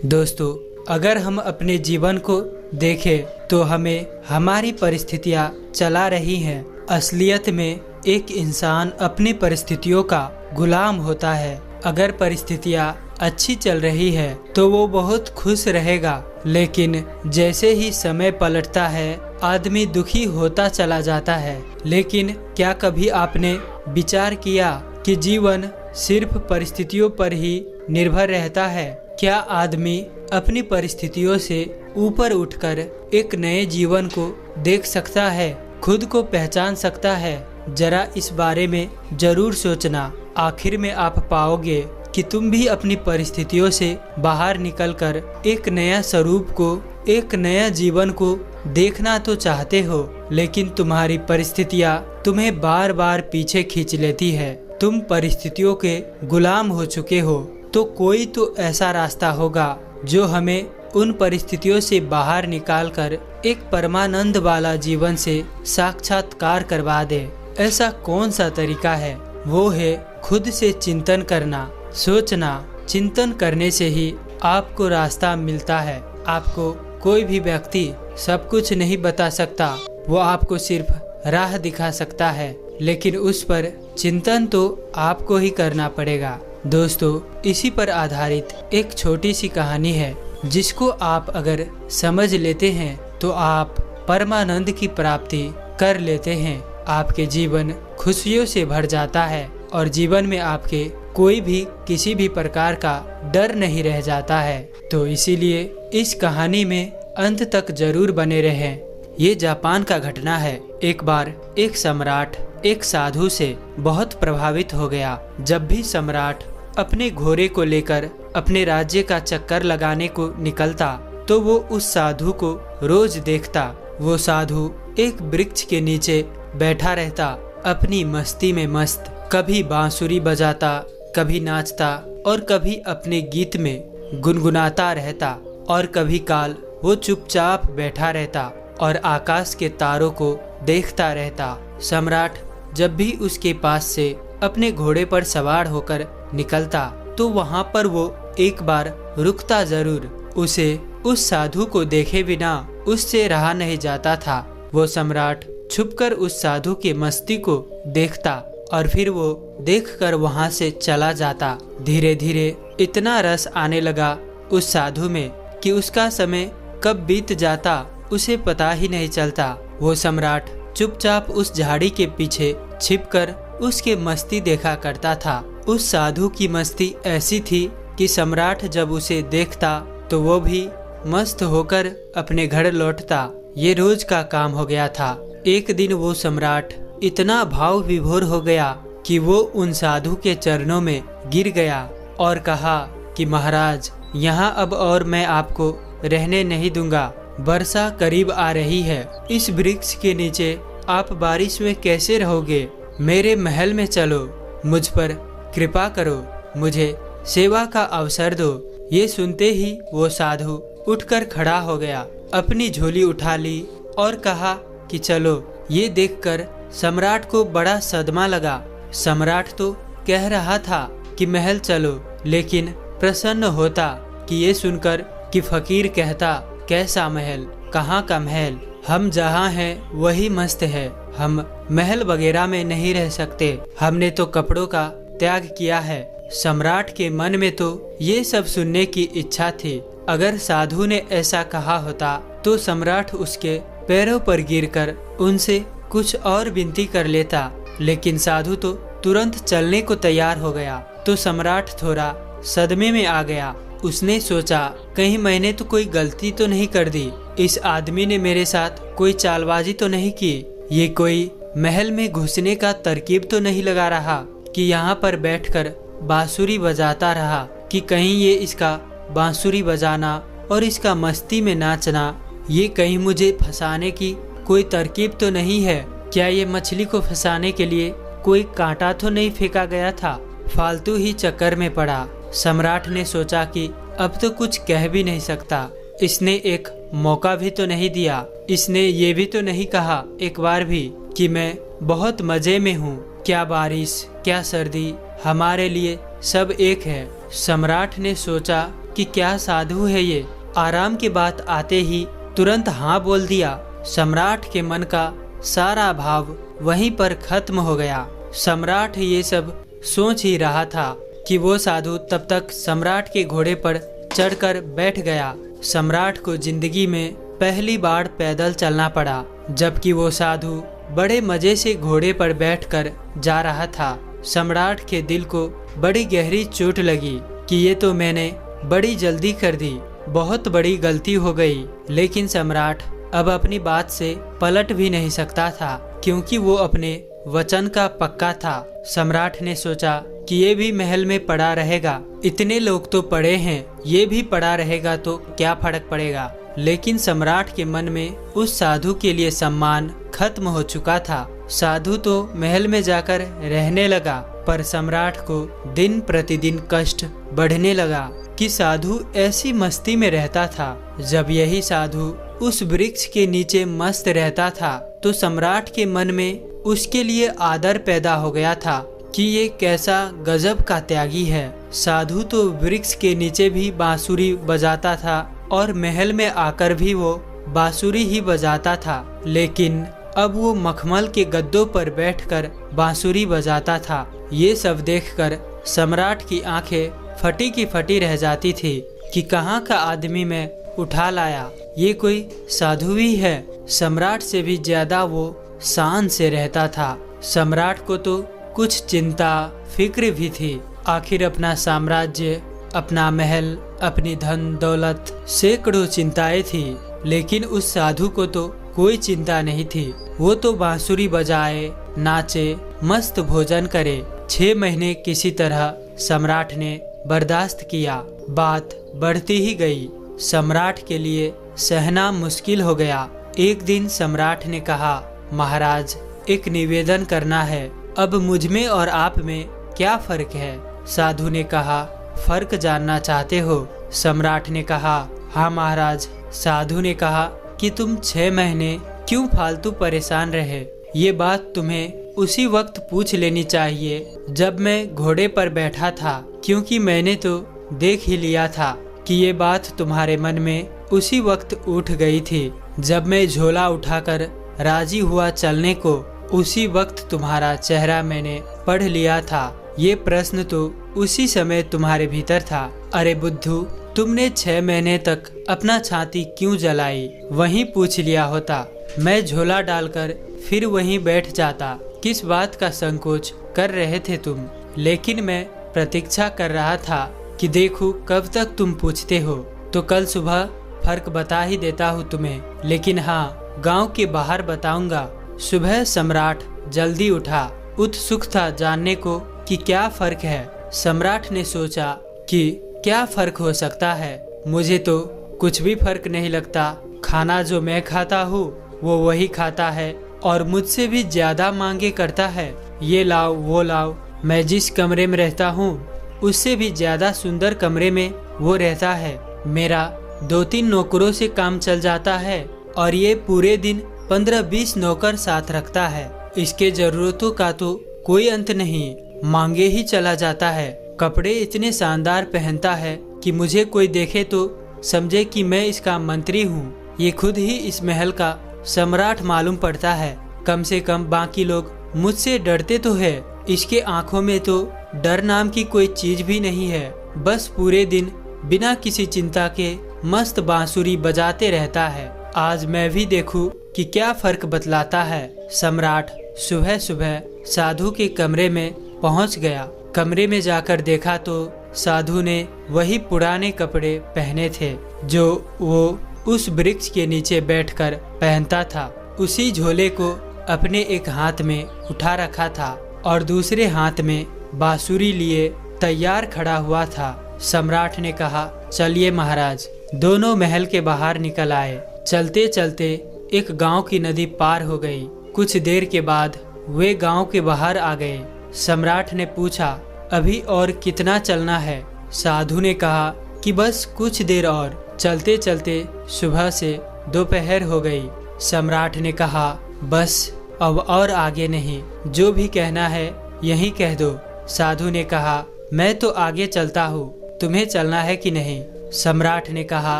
दोस्तों, अगर हम अपने जीवन को देखें तो हमें हमारी परिस्थितियाँ चला रही हैं। असलियत में एक इंसान अपनी परिस्थितियों का गुलाम होता है। अगर परिस्थितियाँ अच्छी चल रही है तो वो बहुत खुश रहेगा, लेकिन जैसे ही समय पलटता है आदमी दुखी होता चला जाता है। लेकिन क्या कभी आपने विचार किया कि जीवन सिर्फ परिस्थितियों पर ही निर्भर रहता है? क्या आदमी अपनी परिस्थितियों से ऊपर उठकर एक नए जीवन को देख सकता है, खुद को पहचान सकता है? जरा इस बारे में जरूर सोचना। आखिर में आप पाओगे कि तुम भी अपनी परिस्थितियों से बाहर निकलकर एक नया स्वरूप को, एक नया जीवन को देखना तो चाहते हो, लेकिन तुम्हारी परिस्थितियाँ तुम्हें बार बार पीछे खींच लेती है। तुम परिस्थितियों के गुलाम हो चुके हो। तो कोई तो ऐसा रास्ता होगा जो हमें उन परिस्थितियों से बाहर निकालकर एक परमानंद वाला जीवन से साक्षात्कार करवा दे। ऐसा कौन सा तरीका है? वो है खुद से चिंतन करना, सोचना। चिंतन करने से ही आपको रास्ता मिलता है। आपको कोई भी व्यक्ति सब कुछ नहीं बता सकता, वो आपको सिर्फ राह दिखा सकता है, लेकिन उस पर चिंतन तो आपको ही करना पड़ेगा। दोस्तों, इसी पर आधारित एक छोटी सी कहानी है, जिसको आप अगर समझ लेते हैं तो आप परमानंद की प्राप्ति कर लेते हैं। आपके जीवन खुशियों से भर जाता है और जीवन में आपके कोई भी किसी भी प्रकार का डर नहीं रह जाता है। तो इसीलिए इस कहानी में अंत तक जरूर बने रहें। ये जापान का घटना है। एक बार एक सम्राट एक साधु से बहुत प्रभावित हो गया। जब भी सम्राट अपने घोड़े को लेकर अपने राज्य का चक्कर लगाने को निकलता तो वो उस साधु को रोज देखता। वो साधु एक वृक्ष के नीचे बैठा रहता, अपनी मस्ती में मस्त। कभी बांसुरी बजाता, कभी नाचता और कभी अपने गीत में गुनगुनाता रहता, और कभी काल वो चुपचाप बैठा रहता और आकाश के तारों को देखता रहता। सम्राट जब भी उसके पास से अपने घोड़े पर सवार होकर निकलता तो वहाँ पर वो एक बार रुकता जरूर। उसे उस साधु को देखे बिना उससे रहा नहीं जाता था। वो सम्राट छुपकर उस साधु की मस्ती को देखता और फिर वो देखकर वहाँ से चला जाता। धीरे धीरे इतना रस आने लगा उस साधु में कि उसका समय कब बीत जाता उसे पता ही नहीं चलता। वो सम्राट चुपचाप उस झाड़ी के पीछे छिपकर उसके मस्ती देखा करता था। उस साधु की मस्ती ऐसी थी कि सम्राट जब उसे देखता तो वो भी मस्त होकर अपने घर लौटता। ये रोज का काम हो गया था। एक दिन वो सम्राट इतना भाव विभोर हो गया कि वो उन साधु के चरणों में गिर गया और कहा कि महाराज, यहाँ अब और मैं आपको रहने नहीं दूंगा। वर्षा करीब आ रही है। इस वृक्ष के नीचे आप बारिश में कैसे रहोगे? मेरे महल में चलो, मुझ पर कृपा करो, मुझे सेवा का अवसर दो। ये सुनते ही वो साधु उठकर खड़ा हो गया, अपनी झोली उठा ली और कहा कि चलो। ये देखकर सम्राट को बड़ा सदमा लगा। सम्राट तो कह रहा था कि महल चलो, लेकिन प्रसन्न होता कि ये सुनकर कि फकीर कहता, कैसा महल, कहाँ का महल? हम जहाँ हैं वही मस्त है। हम महल वगैरह में नहीं रह सकते। हमने तो कपड़ों का त्याग किया है। सम्राट के मन में तो ये सब सुनने की इच्छा थी। अगर साधु ने ऐसा कहा होता तो सम्राट उसके पैरों पर गिरकर उनसे कुछ और विनती कर लेता, लेकिन साधु तो तुरंत चलने को तैयार हो गया। तो सम्राट थोड़ा सदमे में आ गया। उसने सोचा, कहीं मैंने तो कोई गलती तो नहीं कर दी? इस आदमी ने मेरे साथ कोई चालबाजी तो नहीं की? ये कोई महल में घुसने का तरकीब तो नहीं लगा रहा कि यहाँ पर बैठकर बांसुरी बजाता रहा, कि कहीं ये इसका बांसुरी बजाना और इसका मस्ती में नाचना, ये कहीं मुझे फंसाने की कोई तरकीब तो नहीं है? क्या ये मछली को फंसाने के लिए कोई कांटा तो नहीं फेंका गया था? फालतू ही चक्कर में पड़ा। सम्राट ने सोचा कि अब तो कुछ कह भी नहीं सकता। इसने एक मौका भी तो नहीं दिया। इसने ये भी तो नहीं कहा एक बार भी कि मैं बहुत मजे में हूँ। क्या बारिश, क्या सर्दी, हमारे लिए सब एक है। सम्राट ने सोचा कि क्या साधु है ये। आराम की बात आते ही तुरंत हाँ बोल दिया। सम्राट के मन का सारा भाव वहीं पर खत्म हो गया। सम्राट ये सब सोच ही रहा था कि वो साधु तब तक सम्राट के घोड़े पर चढ़कर बैठ गया। सम्राट को जिंदगी में पहली बार पैदल चलना पड़ा, जबकि वो साधु बड़े मजे से घोड़े पर बैठकर जा रहा था। सम्राट के दिल को बड़ी गहरी चोट लगी कि ये तो मैंने बड़ी जल्दी कर दी, बहुत बड़ी गलती हो गई। लेकिन सम्राट अब अपनी बात से पलट भी नहीं सकता था, क्योंकि वो अपने वचन का पक्का था। सम्राट ने सोचा कि ये भी महल में पड़ा रहेगा, इतने लोग तो पड़े हैं, ये भी पड़ा रहेगा तो क्या फर्क पड़ेगा। लेकिन सम्राट के मन में उस साधु के लिए सम्मान खत्म हो चुका था। साधु तो महल में जाकर रहने लगा, पर सम्राट को दिन प्रतिदिन कष्ट बढ़ने लगा कि साधु ऐसी मस्ती में रहता था। जब यही साधु उस वृक्ष के नीचे मस्त रहता था तो सम्राट के मन में उसके लिए आदर पैदा हो गया था कि ये कैसा गजब का त्यागी है। साधु तो वृक्ष के नीचे भी बांसुरी बजाता था और महल में आकर भी वो बांसुरी ही बजाता था, लेकिन अब वो मखमल के गद्दों पर बैठकर बांसुरी बजाता था। ये सब देखकर सम्राट की आंखें फटी की फटी रह जाती थी कि कहाँ का आदमी मैं उठा लाया, ये कोई साधु ही है। सम्राट से भी ज्यादा वो शान से रहता था। सम्राट को तो कुछ चिंता फिक्र भी थी। आखिर अपना साम्राज्य, अपना महल, अपनी धन दौलत, सैकड़ों चिंताएं थी, लेकिन उस साधु को तो कोई चिंता नहीं थी। वो तो बांसुरी बजाए, नाचे, मस्त भोजन करे। 6 महीने किसी तरह सम्राट ने बर्दाश्त किया। बात बढ़ती ही गई। सम्राट के लिए सहना मुश्किल हो गया। एक दिन सम्राट ने कहा, महाराज, एक निवेदन करना है। अब मुझ में और आप में क्या फर्क है? साधु ने कहा, फर्क जानना चाहते हो? सम्राट ने कहा, हाँ महाराज। साधु ने कहा कि तुम 6 महीने क्यों फालतू परेशान रहे? ये बात तुम्हें उसी वक्त पूछ लेनी चाहिए जब मैं घोड़े पर बैठा था, क्योंकि मैंने तो देख ही लिया था कि ये बात तुम्हारे मन में उसी वक्त उठ गई थी। जब मैं झोला उठाकर राजी हुआ चलने को, उसी वक्त तुम्हारा चेहरा मैंने पढ़ लिया था। ये प्रश्न तो उसी समय तुम्हारे भीतर था। अरे बुद्धू, तुमने 6 महीने तक अपना छाती क्यों जलाई? वहीं पूछ लिया होता। मैं झोला डालकर फिर वहीं बैठ जाता। किस बात का संकोच कर रहे थे तुम? लेकिन मैं प्रतीक्षा कर रहा था कि देखूं कब तक तुम पूछते हो, तो कल सुबह फर्क बता ही देता हूँ तुम्हें। लेकिन हाँ, गांव के बाहर बताऊंगा। सुबह सम्राट जल्दी उठा, उत्सुक था जानने को कि क्या फर्क है। सम्राट ने सोचा कि क्या फर्क हो सकता है, मुझे तो कुछ भी फर्क नहीं लगता। खाना जो मैं खाता हूँ वो वही खाता है और मुझसे भी ज्यादा मांगे करता है। ये लाओ वो लाओ। मैं जिस कमरे में रहता हूँ उससे भी ज्यादा सुंदर कमरे में वो रहता है। मेरा 2-3 नौकरों से काम चल जाता है और ये पूरे दिन 15-20 नौकर साथ रखता है। इसके जरूरतों का तो कोई अंत नहीं, मांगे ही चला जाता है। कपड़े इतने शानदार पहनता है कि मुझे कोई देखे तो समझे कि मैं इसका मंत्री हूँ। ये खुद ही इस महल का सम्राट मालूम पड़ता है। कम से कम बाकी लोग मुझसे डरते तो है, इसके आंखों में तो डर नाम की कोई चीज भी नहीं है। बस पूरे दिन बिना किसी चिंता के मस्त बांसुरी बजाते रहता है। आज मैं भी देखूं कि क्या फर्क बतलाता है। सम्राट सुबह सुबह साधु के कमरे में पहुंच गया। कमरे में जाकर देखा तो साधु ने वही पुराने कपड़े पहने थे जो वो उस वृक्ष के नीचे बैठकर पहनता था। उसी झोले को अपने एक हाथ में उठा रखा था और दूसरे हाथ में बांसुरी लिए तैयार खड़ा हुआ था। सम्राट ने कहा, चलिए महाराज। दोनों महल के बाहर निकल आए। चलते चलते एक गांव की नदी पार हो गई। कुछ देर के बाद वे गांव के बाहर आ गए। सम्राट ने पूछा, अभी और कितना चलना है? साधु ने कहा कि बस कुछ देर और। चलते चलते सुबह से दोपहर हो गई। सम्राट ने कहा, बस अब और आगे नहीं, जो भी कहना है यही कह दो। साधु ने कहा, मैं तो आगे चलता हूँ, तुम्हें चलना है कि नहीं? सम्राट ने कहा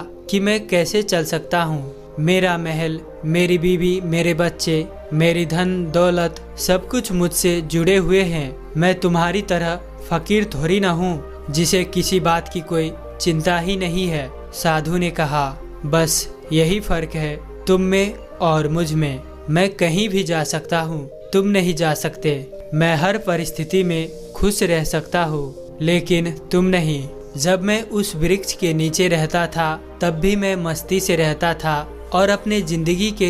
कि मैं कैसे चल सकता हूँ? मेरा महल, मेरी बीवी, मेरे बच्चे, मेरी धन दौलत सब कुछ मुझसे जुड़े हुए हैं। मैं तुम्हारी तरह फकीर थोड़ी न हूँ जिसे किसी बात की कोई चिंता ही नहीं है। साधु ने कहा, बस यही फर्क है तुम में और मुझ में। मैं कहीं भी जा सकता हूँ, तुम नहीं जा सकते। मैं हर परिस्थिति में खुश रह सकता हूँ, लेकिन तुम नहीं। जब मैं उस वृक्ष के नीचे रहता था तब भी मैं मस्ती से रहता था और अपने जिंदगी के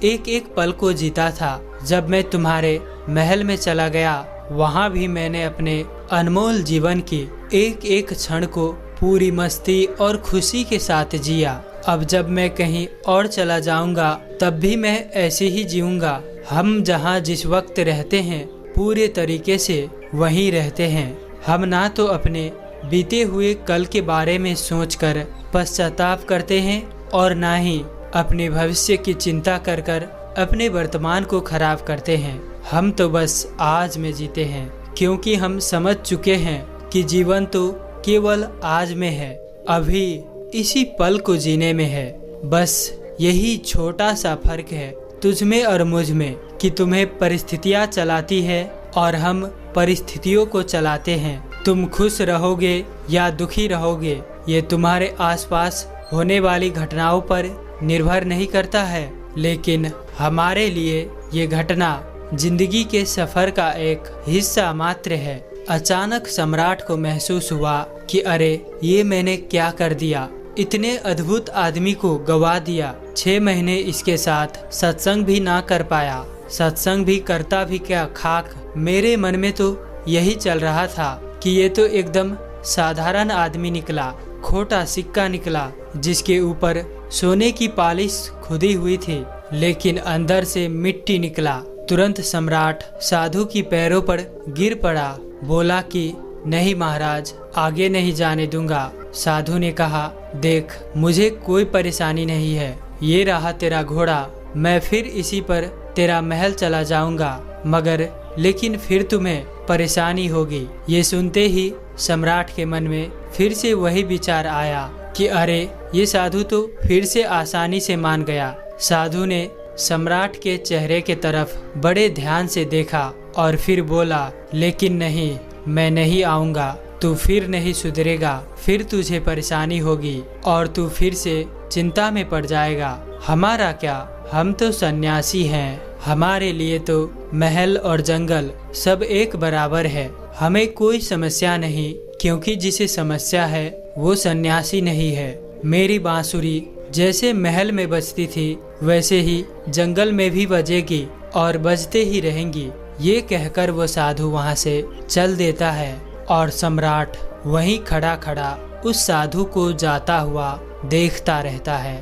एक एक पल को जीता था। जब मैं तुम्हारे महल में चला गया वहाँ भी मैंने अपने अनमोल जीवन की एक एक क्षण को पूरी मस्ती और खुशी के साथ जिया। अब जब मैं कहीं और चला जाऊंगा तब भी मैं ऐसे ही जीऊंगा। हम जहाँ जिस वक्त रहते हैं पूरे तरीके से वहीं रहते हैं। हम ना तो अपने बीते हुए कल के बारे में सोचकर पश्चाताप करते हैं और ना ही अपने भविष्य की चिंता कर कर अपने वर्तमान को खराब करते हैं। हम तो बस आज में जीते हैं, क्योंकि हम समझ चुके हैं कि जीवन तो केवल आज में है, अभी इसी पल को जीने में है। बस यही छोटा सा फर्क है तुझ में और मुझ में कि तुम्हें परिस्थितियाँ चलाती है और हम परिस्थितियों को चलाते हैं। तुम खुश रहोगे या दुखी रहोगे ये तुम्हारे आसपास होने वाली घटनाओं पर निर्भर नहीं करता है, लेकिन हमारे लिए ये घटना जिंदगी के सफर का एक हिस्सा मात्र है। अचानक सम्राट को महसूस हुआ कि अरे ये मैंने क्या कर दिया, इतने अद्भुत आदमी को गवा दिया। 6 महीने इसके साथ सत्संग भी ना कर पाया। सत्संग भी करता भी क्या खाक। मेरे मन में तो यही चल रहा था कि ये तो एकदम साधारण आदमी निकला, खोटा सिक्का निकला जिसके ऊपर सोने की पॉलिश खुदी हुई थी, लेकिन अंदर से मिट्टी निकला। तुरंत सम्राट साधु की पैरों पर गिर पड़ा, बोला कि नहीं महाराज, आगे नहीं जाने दूंगा। साधु ने कहा, देख मुझे कोई परेशानी नहीं है, ये रहा तेरा घोड़ा, मैं फिर इसी पर तेरा महल चला जाऊंगा, मगर लेकिन फिर तुम्हें परेशानी होगी। ये सुनते ही सम्राट के मन में फिर से वही विचार आया कि अरे ये साधु तो फिर से आसानी से मान गया। साधु ने सम्राट के चेहरे के तरफ बड़े ध्यान से देखा और फिर बोला, लेकिन नहीं, मैं नहीं आऊँगा, तू फिर नहीं सुधरेगा, फिर तुझे परेशानी होगी और तू फिर से चिंता में पड़ जाएगा। हमारा क्या, हम तो सन्यासी हैं, हमारे लिए तो महल और जंगल सब एक बराबर है, हमें कोई समस्या नहीं, क्योंकि जिसे समस्या है वो सन्यासी नहीं है। मेरी बांसुरी जैसे महल में बजती थी वैसे ही जंगल में भी बजेगी और बजते ही रहेंगी। ये कहकर वो साधु वहाँ से चल देता है और सम्राट वहीं खड़ा खड़ा उस साधु को जाता हुआ देखता रहता है।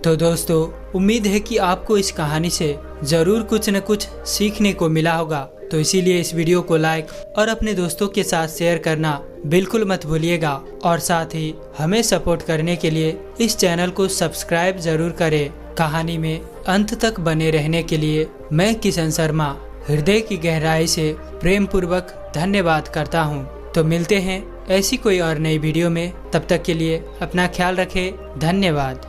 तो दोस्तों, उम्मीद है कि आपको इस कहानी से ज़रूर कुछ न कुछ सीखने को मिला होगा। तो इसीलिए इस वीडियो को लाइक और अपने दोस्तों के साथ शेयर करना बिल्कुल मत भूलिएगा और साथ ही हमें सपोर्ट करने के लिए इस चैनल को सब्सक्राइब ज़रूर करें। कहानी में अंत तक बने रहने के लिए मैं किशन शर्मा हृदय की गहराई से प्रेम पूर्वक धन्यवाद करता हूँ। तो मिलते हैं ऐसी कोई और नई वीडियो में, तब तक के लिए अपना ख्याल रखें। धन्यवाद।